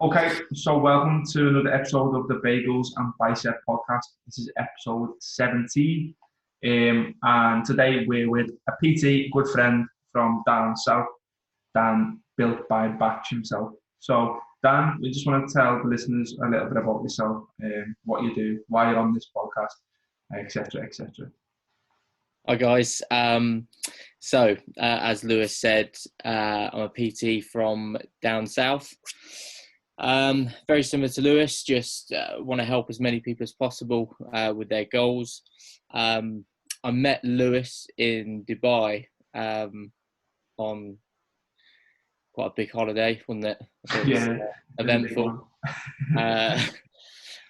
Okay, so welcome to another episode of the Bagels and Bicep podcast. This is episode 17. And today we're with a PT, good friend from down south, Dan, built by Batch himself. So, Dan, we just want to tell the listeners a little bit about yourself, what you do, why you're on this podcast, etc., etc. Hi guys. As Lewis said, I'm a PT from down south. Very similar to Lewis, just want to help as many people as possible with their goals. I met Lewis in Dubai on quite a big holiday, wasn't it? Yeah, eventful.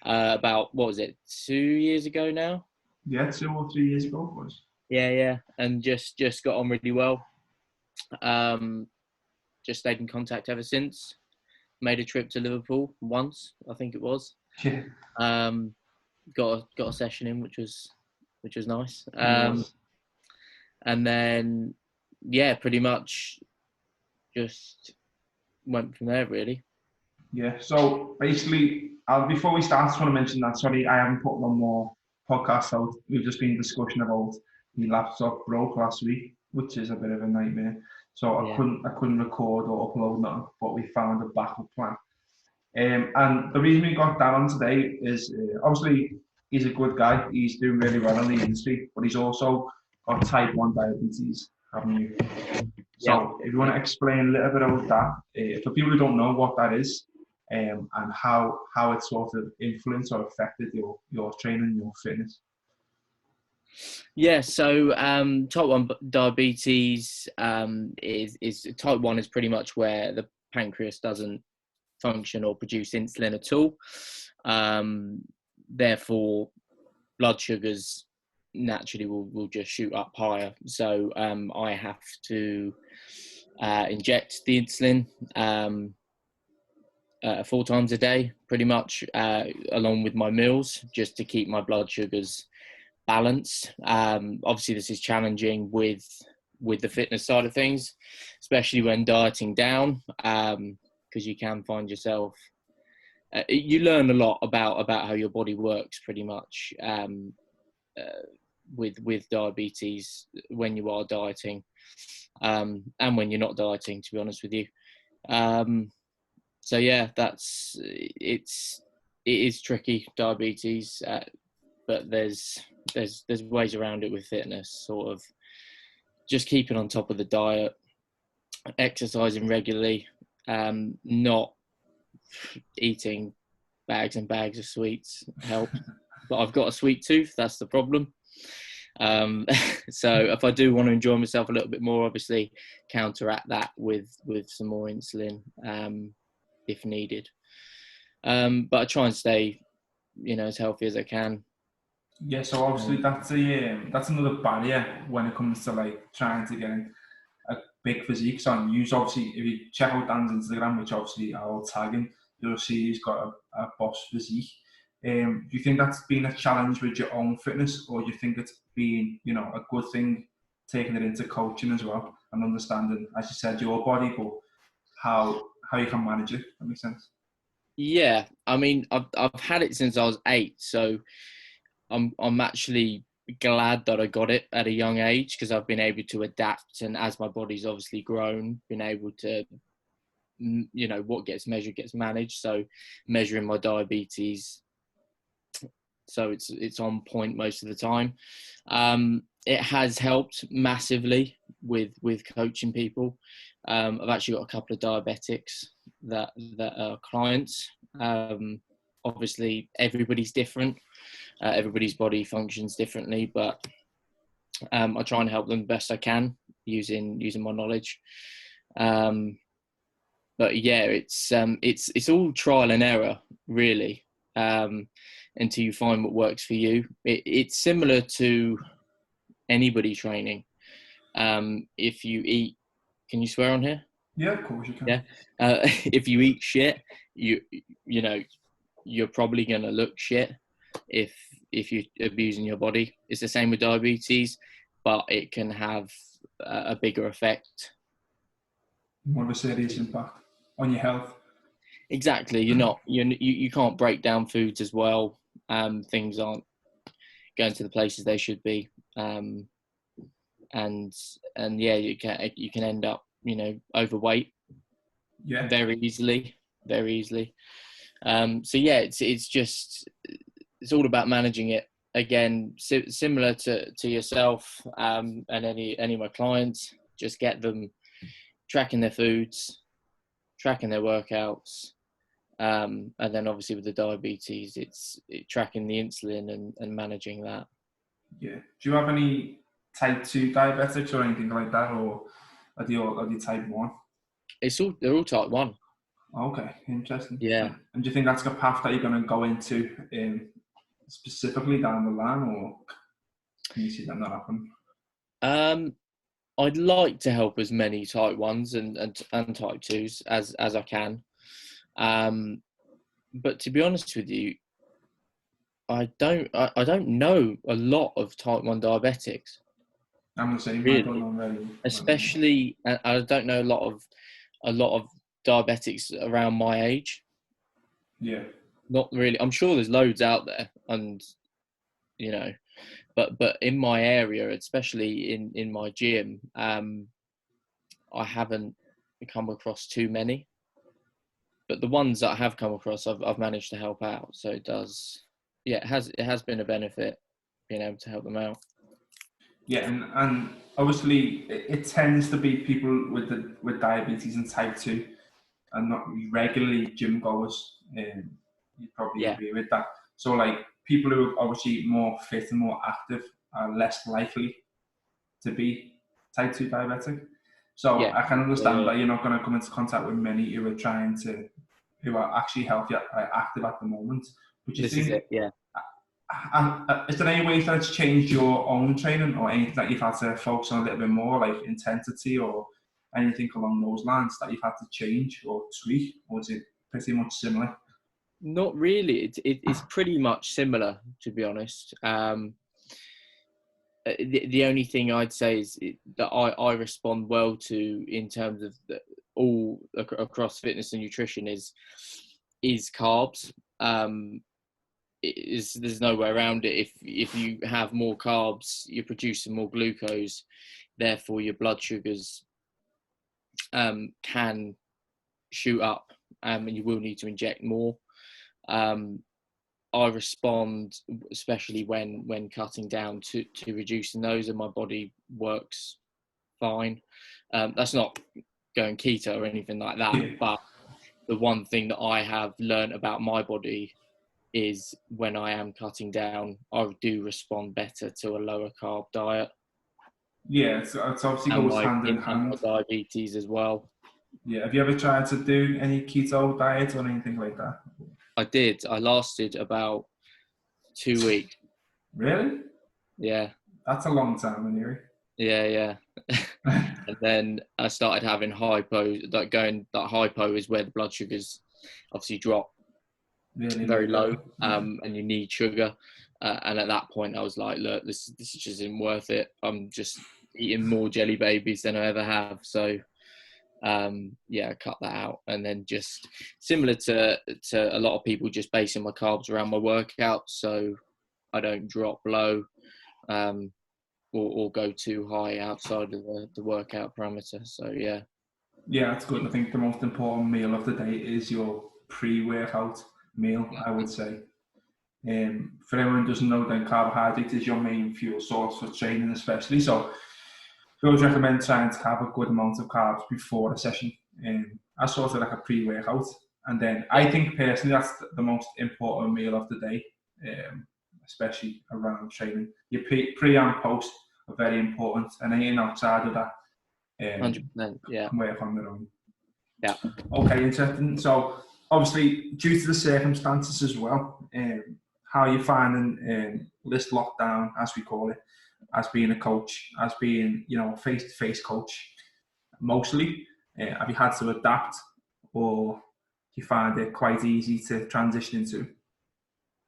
About, what was it, 2 years ago now? Yeah, 2 or 3 years ago it was. Yeah, and just got on really well. Just stayed in contact ever since. Made a trip to Liverpool once, I think it was. Yeah. Got a session in, which was nice. Yes. And then pretty much just went from there, really. Yeah. So basically, before we start, I just want to mention that. Sorry, I haven't put one more podcast out. We've just been discussing about my laptop broke last week, which is a bit of a nightmare. So I couldn't record or upload nothing, but we found a backup plan. And the reason we got Dan on today is obviously he's a good guy. He's doing really well in the industry, but he's also got type 1 diabetes, haven't you? So if you want to explain a little bit about that, for people who don't know what that is, and how it sort of influenced or affected your training, your fitness. Yeah, so type 1 diabetes is type 1 is pretty much where the pancreas doesn't function or produce insulin at all. Therefore, blood sugars naturally will just shoot up higher. So I have to inject the insulin 4 times a day, pretty much, along with my meals, just to keep my blood sugars balanced. Obviously, this is challenging with the fitness side of things, especially when dieting down, because you can find yourself. You learn a lot about how your body works, pretty much, with diabetes when you are dieting, and when you're not dieting, to be honest with you. So yeah, it is tricky, diabetes, but there's ways around it with fitness, sort of just keeping on top of the diet, exercising regularly, not eating bags and bags of sweets help. But I've got a sweet tooth, that's the problem. So if I do want to enjoy myself a little bit more, obviously counteract that with some more insulin, if needed. But I try and stay, as healthy as I can. Yeah, so obviously that's another barrier when it comes to like trying to get a big physique. So obviously, if you check out Dan's Instagram, which obviously I'll tag him, you'll see he's got a boss physique. Do you think that's been a challenge with your own fitness, or do you think it's been, a good thing taking it into coaching as well and understanding, as you said, your body, but how you can manage it? That makes sense. Yeah, I mean, I've had it since I was 8, so I'm actually glad that I got it at a young age, because I've been able to adapt, and as my body's obviously grown, been able to, what gets measured gets managed. So measuring my diabetes, so it's on point most of the time. It has helped massively with coaching people. I've actually got a couple of diabetics that are clients. Obviously, everybody's different. Everybody's body functions differently, but I try and help them the best I can using my knowledge. But yeah, it's all trial and error, really, until you find what works for you. It's similar to anybody training. If you eat, can you swear on here? Yeah, of course you can. Yeah. If you eat shit, you're probably going to look shit if you're abusing your body. It's the same with diabetes, but it can have a bigger effect. More of a serious impact on your health. Exactly. You can't break down foods as well. Things aren't going to the places they should be. And yeah, you can end up, overweight Yeah, very easily, very easily. So yeah, it's all about managing it. Again, similar to yourself, and any of my clients, just get them tracking their foods, tracking their workouts, and then obviously with the diabetes, it's tracking the insulin and managing that. yeah. Do you have any type 2 diabetics or anything like that, or are they type 1? They're all type 1. Okay, interesting. Yeah. And do you think that's a path that you're going to go into specifically down the line, or can you see that not happen? I'd like to help as many type 1s and type 2s as I can. But to be honest with you, I don't know a lot of type 1 diabetics, I'm the same. I don't really. know really. Especially, I don't know a lot of diabetics around my age. Yeah. Not really. I'm sure there's loads out there, and but in my area, especially in my gym, I haven't come across too many. But the ones that I have come across, I've managed to help out. So it does, yeah, it has been a benefit being able to help them out. Yeah, and obviously it tends to be people with diabetes and type 2 and not regularly gym goers. You probably Yeah, agree with that. So like people who are obviously more fit and more active are less likely to be type 2 diabetic. So yeah, I can understand yeah. that you're not going to come into contact with many who are actually healthy, active at the moment. But you This is think, it. Yeah. is there any ways that it's changed your own training or anything that you've had to focus on a little bit more, like intensity or anything along those lines that you've had to change or tweak, or is it pretty much similar? Not really. It's pretty much similar, to be honest. The only thing I'd say is that I respond well to in terms of all across fitness and nutrition is carbs. There's no way around it. If you have more carbs, you're producing more glucose, therefore your blood sugars can shoot up, and you will need to inject more. I respond, especially when cutting down, to reducing those, and my body works fine. That's not going keto or anything like that, Yeah. but the one thing that I have learned about my body is when I am cutting down, I do respond better to a lower carb diet. Yeah, it's obviously And goes my hand in and my hand. diabetes as well. Yeah, have you ever tried to do any keto diets or anything like that? I did. I lasted about 2 weeks. Really? Yeah, That's a long time, anyway. yeah. And then I started having hypo. That hypo is where the blood sugars obviously drop Really very low, yeah. and you need sugar. And at that point, I was like, look, this just isn't worth it. I'm just eating more jelly babies than I ever have. So yeah, I cut that out, and then just similar to a lot of people, just basing my carbs around my workout, so I don't drop low or go too high outside of the workout parameter. So yeah. Yeah, that's good. I think the most important meal of the day is your pre-workout meal, I would say. For anyone who doesn't know, then carbohydrates is your main fuel source for training, especially. So we always recommend trying to have a good amount of carbs before a session. As sort of like a pre-workout. And then I think personally that's the most important meal of the day, especially around training. Your pre and post are very important, and anything outside of that 100%. Yeah. can work on their own. Yeah. Okay, interesting. So obviously, due to the circumstances as well, how are you finding this lockdown, as we call it, as being a coach, as being a face-to-face coach, mostly? Have you had to adapt, or do you find it quite easy to transition into?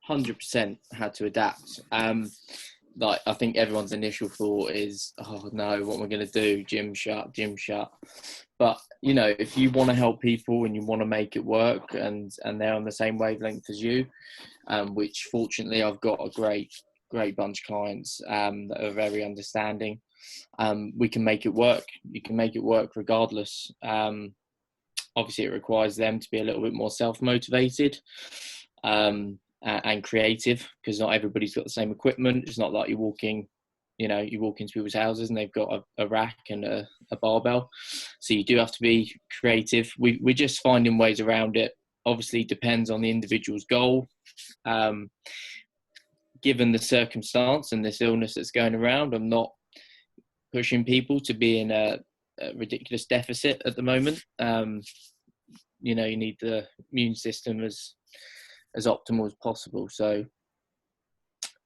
100% had to adapt. like I think everyone's initial thought is, oh no, what am I going to do? Gym shut, gym shut. But you know, if you want to help people and you want to make it work, and they're on the same wavelength as you, which fortunately I've got a great bunch of clients that are very understanding. We can make it work. You can make it work regardless. Obviously, it requires them to be a little bit more self-motivated and creative, because not everybody's got the same equipment. It's not like you walk into people's houses and they've got a rack and a barbell. So you do have to be creative. We're just finding ways around it. Obviously, it depends on the individual's goal. Given the circumstance and this illness that's going around, I'm not pushing people to be in a ridiculous deficit at the moment. You need the immune system as optimal as possible. So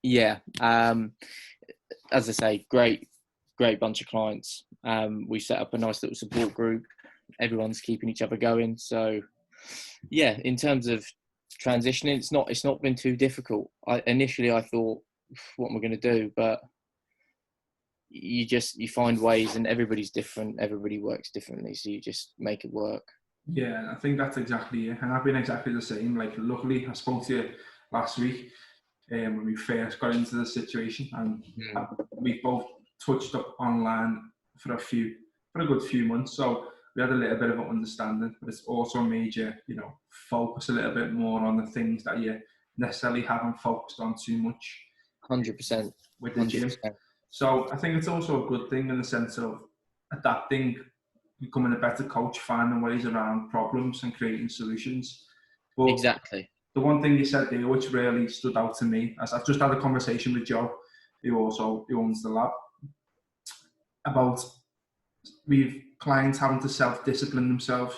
yeah, as I say, great bunch of clients. We set up a nice little support group. Everyone's keeping each other going. So yeah, in terms of transitioning, it's not been too difficult. Initially I thought, what am I going to do? But you find ways, and everybody's different. Everybody works differently, so you just make it work. Yeah, I think that's exactly it. And I've been exactly the same. Like, luckily, I spoke to you last week when we first got into the situation, and we both touched up online for a good few months. So we had a little bit of an understanding, but it's also made you, focus a little bit more on the things that you necessarily haven't focused on too much. 100%. With the gym. So I think it's also a good thing in the sense of adapting, becoming a better coach, finding ways around problems and creating solutions. But exactly. The one thing you said there, which really stood out to me, as I've just had a conversation with Joe, who owns the lab, about we've clients having to self-discipline themselves.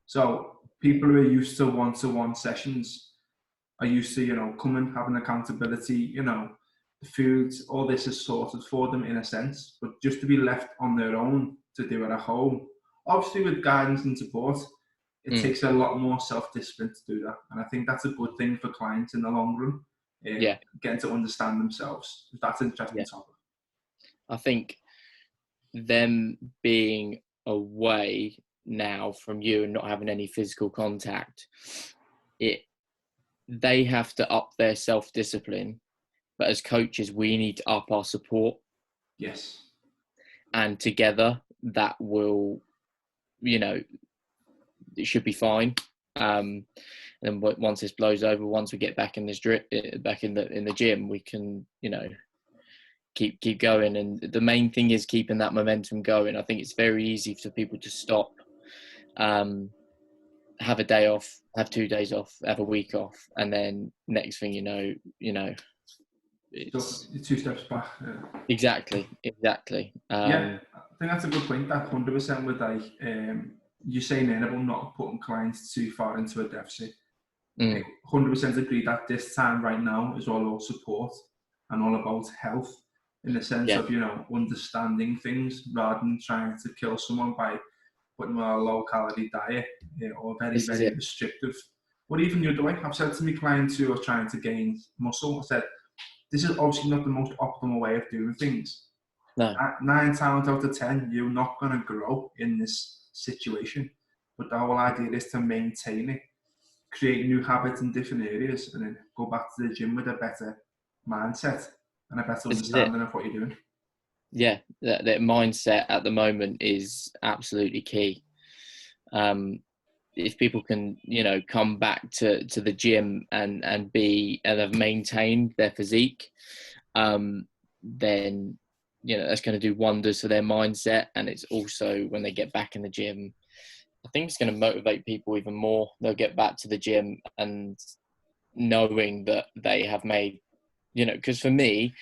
So people who are used to one-to-one sessions are used to, coming, having accountability, the food, all this is sorted for them in a sense, but just to be left on their own to do it at home, obviously with guidance and support, it takes a lot more self-discipline to do that. And I think that's a good thing for clients in the long run, getting to understand themselves. That's an interesting topic. I think them being away now from you and not having any physical contact, they have to up their self-discipline. But as coaches, we need to up our support. Yes. And together, that will, it should be fine. And once this blows over, once we get back in the gym, we can, keep going. And the main thing is keeping that momentum going. I think it's very easy for people to stop, have a day off, have 2 days off, have a week off, and then next thing you know, it's 2 steps back. Exactly. Yeah, I think that's a good point. That 100% with you're saying then about not putting clients too far into a deficit. 100% agree that this time right now is all about support and all about health, in the sense of understanding things rather than trying to kill someone by putting them on a low calorie diet or very restrictive. Or even the other way, I've said to my clients who are trying to gain muscle, I said, this is obviously not the most optimal way of doing things. No. 9 times out of 10, you're not going to grow in this situation. But the whole idea is to maintain it, create new habits in different areas, and then go back to the gym with a better mindset and a better understanding of what you're doing. Yeah, that mindset at the moment is absolutely key. If people can, come back to the gym and have maintained their physique, then, that's going to do wonders for their mindset. And it's also, when they get back in the gym, I think it's going to motivate people even more. They'll get back to the gym and knowing that they have made, because for me,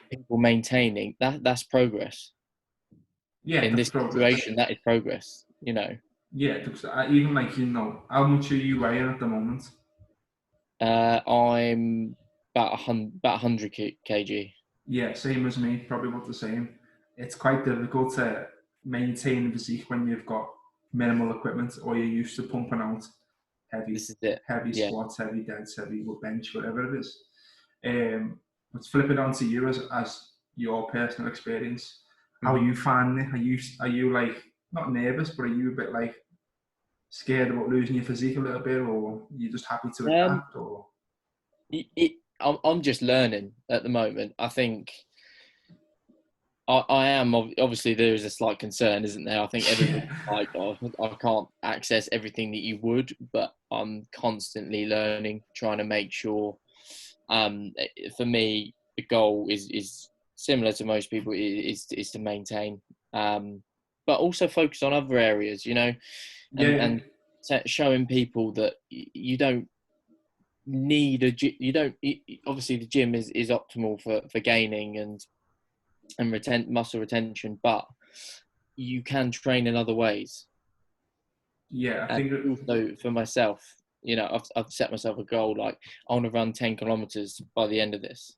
people maintaining that's progress. Yeah, in this situation, that is progress. Yeah, even how much are you weighing at the moment? I'm about 100 kg. Yeah, same as me, probably about the same. It's quite difficult to maintain physique when you've got minimal equipment or you're used to pumping out heavy squats, heavy deads, heavy bench, whatever it is. let's flip it onto you as your personal experience. How are you finding it? Are you like not nervous, but are you a bit like scared about losing your physique a little bit, or are you just happy to Um, adapt? Or I'm just learning at the moment. I think I am obviously there is a slight concern, isn't there? I think everybody like, oh, I can't access everything that you would, but I'm constantly learning, trying to make sure. For me, the goal is similar to most people is to maintain, but also focus on other areas, yeah, and showing people that you don't need you don't obviously the gym is optimal for gaining and muscle retention, but you can train in other ways. yeah. I And think also for myself, I've set myself a goal, like I want to run 10 kilometers by the end of this.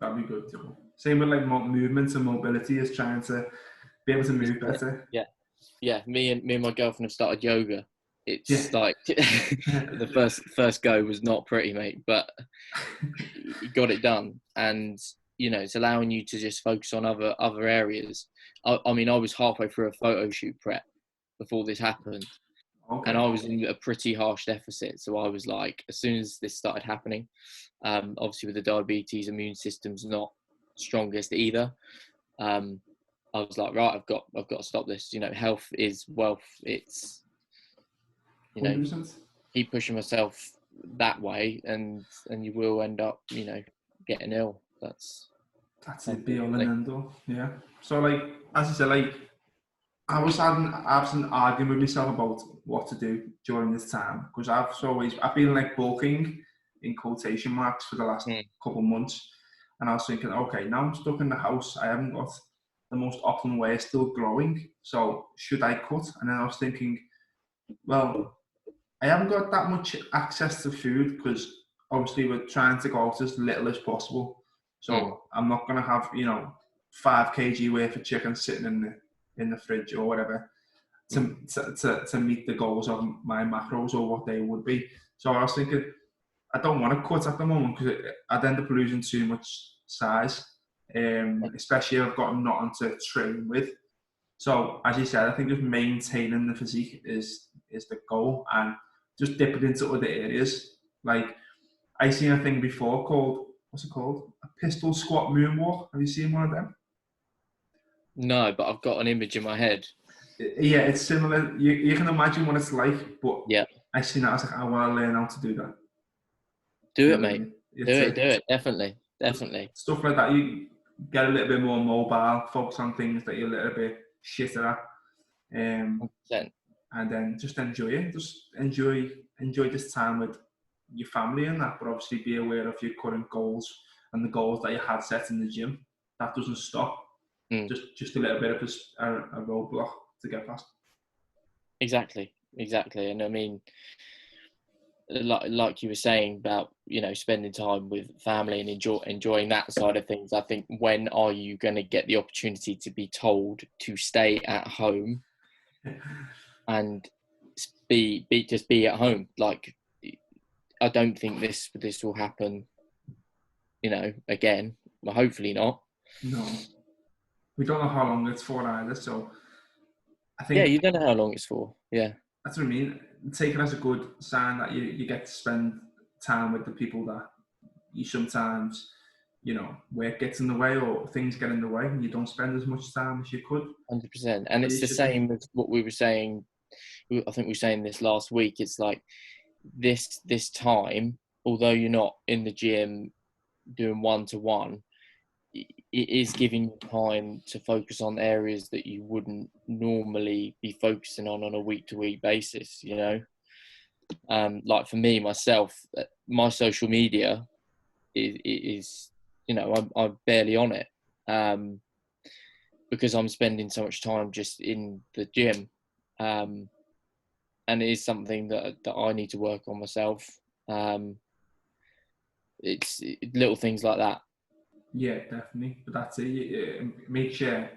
that'd be good too. Same with like movement and mobility, is trying to be able to move better. Yeah, me and my girlfriend have started yoga. Yeah. It's like the first go was not pretty, mate, but you got it done. And it's allowing you to just focus on other areas. I mean, I was halfway through a photo shoot prep before this happened, and Okay. I was in a pretty harsh deficit. So I was like, as soon as this started happening, obviously with the diabetes, immune system's not strongest either. I was like, right, I've got to stop this. Health is wealth. It's 100%. keep pushing myself that way, and you will end up, getting ill. That's That's it, be all and unfortunately. end all. Yeah. So like, as I said, like I was arguing with myself about what to do during this time, because I've been like bulking in quotation marks for the last Mm. couple of months, and I was thinking, okay, now I'm stuck in the house. I haven't got the most optimal way of still growing. So should I cut? And then I was thinking, well, I haven't got that much access to food because obviously we're trying to go out as little as possible. Mm. So I'm not gonna have 5 kg worth of chicken sitting in the fridge or whatever to meet the goals of my macros or what they would be. So I was thinking I don't want to cut at the moment because I'd end up losing too much size, especially if I've got nothing to train with. So as you said, I think just maintaining the physique is the goal, and just dip it into other areas. Like I seen a thing before called, what's it called? A pistol squat moonwalk. Have you seen one of them? No, but I've got an image in my head. Yeah, it's similar. You can imagine what it's like, but Yeah, I seen that. I was like, I want to learn how to do that. do You it, know what I mate. meing? Do It's it. Do it. Definitely. just Definitely. stuff like that. You get a little bit more mobile, focus on things that you're a little bit shitter at, um, 100%. and then just enjoy it. Just enjoy this time with your family and that, but obviously be aware of your current goals and the goals that you had set in the gym. That doesn't stop. Mm. Just a little bit of a roadblock to get past. Exactly. And I mean, like you were saying about spending time with family and enjoying that side of things. I think, when are you going to get the opportunity to be told to stay at home and be at home? Like, I don't think this will happen again. Well, hopefully not. No, we don't know how long it's for either. So I Yeah, think you don't know how long it's for. Yeah. that's what I mean. Take it as a good sign that you get to spend time with the people that you sometimes, work gets in the way or things get in the way and you don't spend as much time as you could. 100%. And Or you it's the should do. same as what we were saying. I think we were saying this last week. It's like this time, although you're not in the gym doing one-to-one, it is giving you time to focus on areas that you wouldn't normally be focusing on a week-to-week basis. Like for me, myself, my social media is I'm barely on it, because I'm spending so much time just in the gym, and it is something that I need to work on myself. It's little things like that. Yeah, definitely. But that's it. Make sure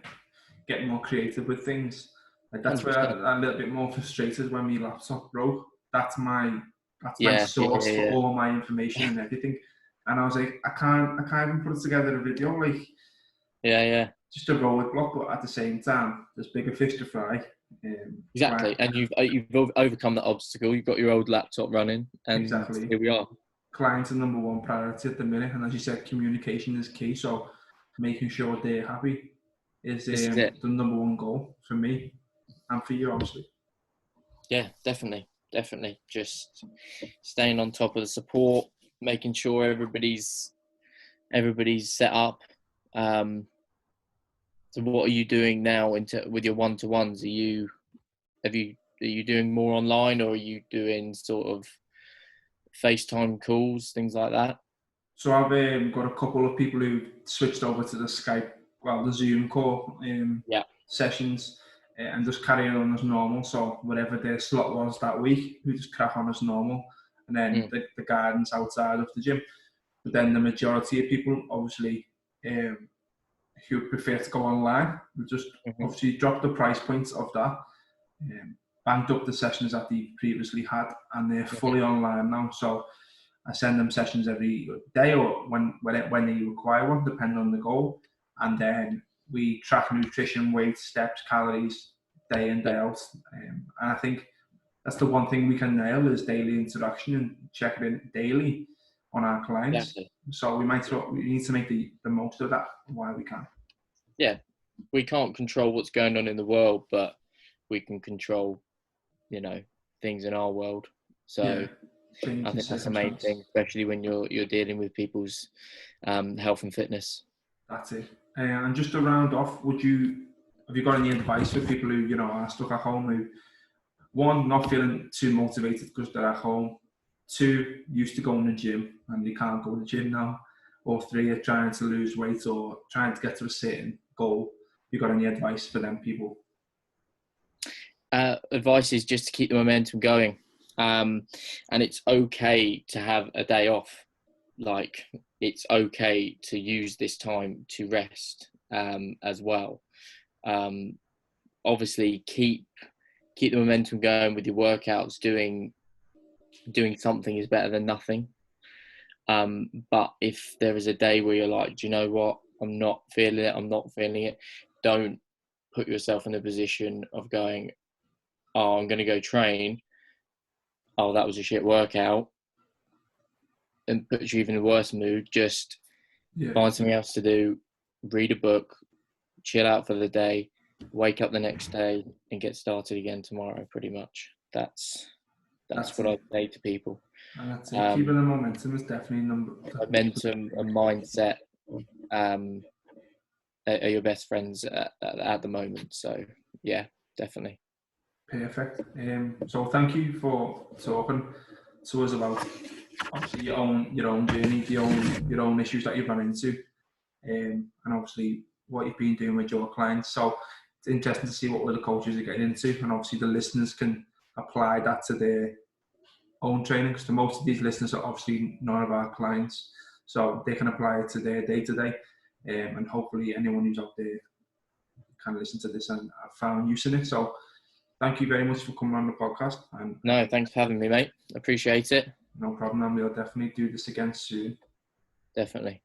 get more creative with things. Like that's where 100%. I'm a little bit more frustrated when my laptop broke. That's my Yeah, yeah, source for yeah. all my information and everything. And I was like, I can't even put it together a video, like, Yeah. just a roadblock, but at the same time, there's bigger fish to fry. Exactly. And you've overcome that obstacle. You've got your old laptop running, and Exactly. here we are. Clients are number one priority at the minute, and as you said, communication is key. So making sure they're happy is the number one goal for me and for you, obviously. Yeah, definitely. Just staying on top of the support, making sure everybody's set up. So what are you doing now with your one-to-ones? Are you doing more online, or are you doing sort of FaceTime calls, things like that? So I've got a couple of people who switched over to the Skype, the Zoom call sessions, and just carry on as normal. So whatever their slot was that week, we just crack on as normal. And then the gardens outside of the gym. But then the majority of people, obviously, who prefer to go online, we just obviously drop the price points of that, banked up the sessions that they previously had, and they're fully online now. So I send them sessions every day or when they require one, depending on the goal. And then we track nutrition, weight, steps, calories, day in, day out. And I think that's the one thing we can nail is daily interaction and check it in daily on our clients. Exactly. So we need to make the most of that while we can. Yeah, we can't control what's going on in the world, but we can control, things in our world. So I think that's the main thing, especially when you're dealing with people's health and fitness. That's it. And just to round off, have you got any advice for people who are stuck at home, who, one, not feeling too motivated because they're at home, two, used to going to the gym and they can't go to the gym now, or three, are trying to lose weight or trying to get to a certain goal? Have you got any advice for them people? Advice is just to keep the momentum going. And it's okay to have a day off. Like, it's okay to use this time to rest as well. Obviously, keep the momentum going with your workouts. Doing something is better than nothing. But if there is a day where you're like, do you know what? I'm not feeling it. Don't put yourself in a position of going, oh, I'm going to go train. Oh, that was a shit workout. And puts you even in a worse mood. Just find something else to do, read a book, chill out for the day, wake up the next day and get started again tomorrow, pretty much. That's what I'd say to people. And that's it. Keeping the momentum is definitely momentum and mindset are your best friends at the moment. So, yeah, definitely. Perfect. So thank you for talking to us about obviously your own journey, your own issues that you've run into, and obviously what you've been doing with your clients. So it's interesting to see what other coaches are getting into, and obviously the listeners can apply that to their own training, because most of these listeners are obviously none of our clients, so they can apply it to their day-to-day, and hopefully anyone who's out there can listen to this and have found use in it. So thank you very much for coming on the podcast. And no, thanks for having me, mate. Appreciate it. No problem, and we'll definitely do this again soon. Definitely.